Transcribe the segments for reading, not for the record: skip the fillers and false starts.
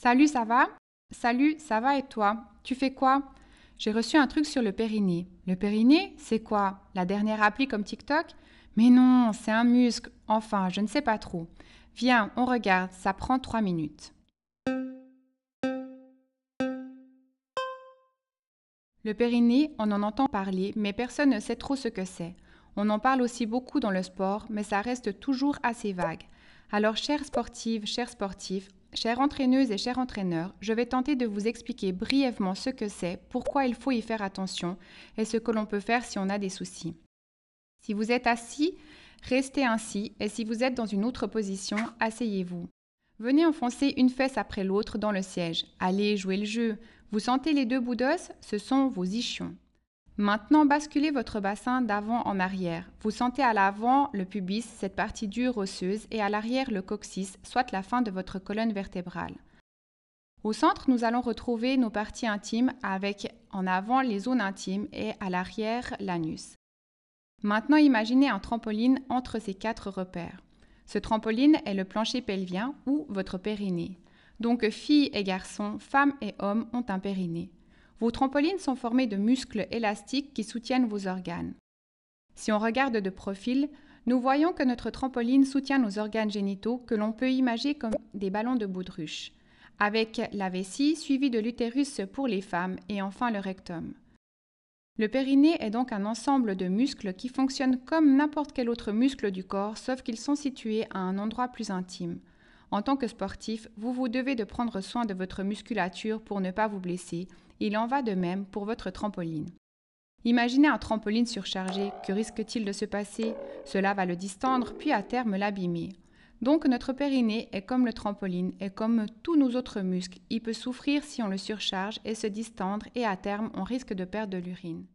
Salut, ça va? Salut, ça va et toi? Tu fais quoi? J'ai reçu un truc sur le périnée. Le périnée, c'est quoi? La dernière appli comme TikTok? Mais non, c'est un muscle. Enfin, je ne sais pas trop. Viens, on regarde, ça prend 3 minutes. Le périnée, on en entend parler, mais personne ne sait trop ce que c'est. On en parle aussi beaucoup dans le sport, mais ça reste toujours assez vague. Alors, chères sportives, chers sportifs, chères entraîneuses et chers entraîneurs, je vais tenter de vous expliquer brièvement ce que c'est, pourquoi il faut y faire attention et ce que l'on peut faire si on a des soucis. Si vous êtes assis, restez ainsi, et si vous êtes dans une autre position, asseyez-vous. Venez enfoncer une fesse après l'autre dans le siège. Allez, jouez le jeu. Vous sentez les deux bouts d'os? Ce sont vos ischions. Maintenant, basculez votre bassin d'avant en arrière. Vous sentez à l'avant le pubis, cette partie dure osseuse, et à l'arrière le coccyx, soit la fin de votre colonne vertébrale. Au centre, nous allons retrouver nos parties intimes avec en avant les zones intimes et à l'arrière l'anus. Maintenant, imaginez un trampoline entre ces 4 repères. Ce trampoline est le plancher pelvien ou votre périnée. Donc, filles et garçons, femmes et hommes ont un périnée. Vos trampolines sont formées de muscles élastiques qui soutiennent vos organes. Si on regarde de profil, nous voyons que notre trampoline soutient nos organes génitaux que l'on peut imaginer comme des ballons de baudruche, avec la vessie suivie de l'utérus pour les femmes et enfin le rectum. Le périnée est donc un ensemble de muscles qui fonctionnent comme n'importe quel autre muscle du corps, sauf qu'ils sont situés à un endroit plus intime. En tant que sportif, vous devez de prendre soin de votre musculature pour ne pas vous blesser. Il en va de même pour votre trampoline. Imaginez un trampoline surchargé, que risque-t-il de se passer? Cela va le distendre, puis à terme l'abîmer. Donc notre périnée est comme le trampoline et comme tous nos autres muscles, il peut souffrir si on le surcharge et se distendre et à terme on risque de perdre de l'urine.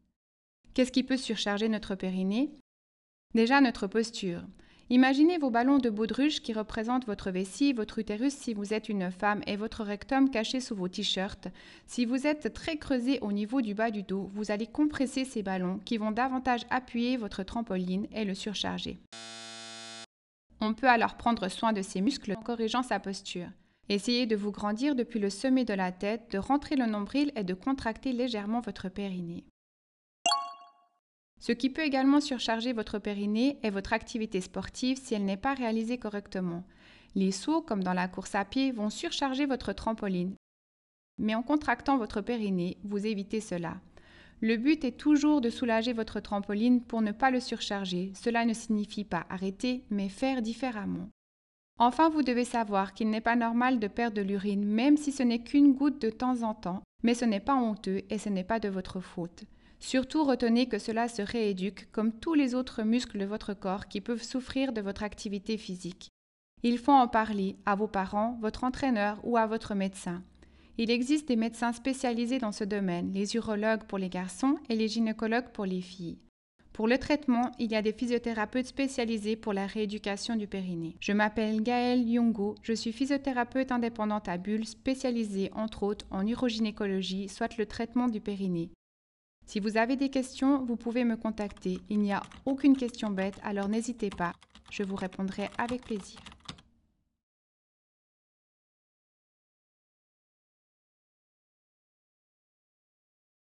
Qu'est-ce qui peut surcharger notre périnée? Déjà notre posture. Imaginez vos ballons de baudruche qui représentent votre vessie, votre utérus si vous êtes une femme et votre rectum caché sous vos t-shirts. Si vous êtes très creusé au niveau du bas du dos, vous allez compresser ces ballons qui vont davantage appuyer votre trampoline et le surcharger. On peut alors prendre soin de ces muscles en corrigeant sa posture. Essayez de vous grandir depuis le sommet de la tête, de rentrer le nombril et de contracter légèrement votre périnée. Ce qui peut également surcharger votre périnée est votre activité sportive si elle n'est pas réalisée correctement. Les sauts, comme dans la course à pied, vont surcharger votre trampoline. Mais en contractant votre périnée, vous évitez cela. Le but est toujours de soulager votre trampoline pour ne pas le surcharger. Cela ne signifie pas arrêter, mais faire différemment. Enfin, vous devez savoir qu'il n'est pas normal de perdre de l'urine, même si ce n'est qu'une goutte de temps en temps, mais ce n'est pas honteux et ce n'est pas de votre faute. Surtout, retenez que cela se rééduque comme tous les autres muscles de votre corps qui peuvent souffrir de votre activité physique. Il faut en parler à vos parents, votre entraîneur ou à votre médecin. Il existe des médecins spécialisés dans ce domaine, les urologues pour les garçons et les gynécologues pour les filles. Pour le traitement, il y a des physiothérapeutes spécialisés pour la rééducation du périnée. Je m'appelle Gaëlle Yungo, je suis physiothérapeute indépendante à Bulle, spécialisée entre autres en urogynécologie, soit le traitement du périnée. Si vous avez des questions, vous pouvez me contacter. Il n'y a aucune question bête, alors n'hésitez pas, je vous répondrai avec plaisir.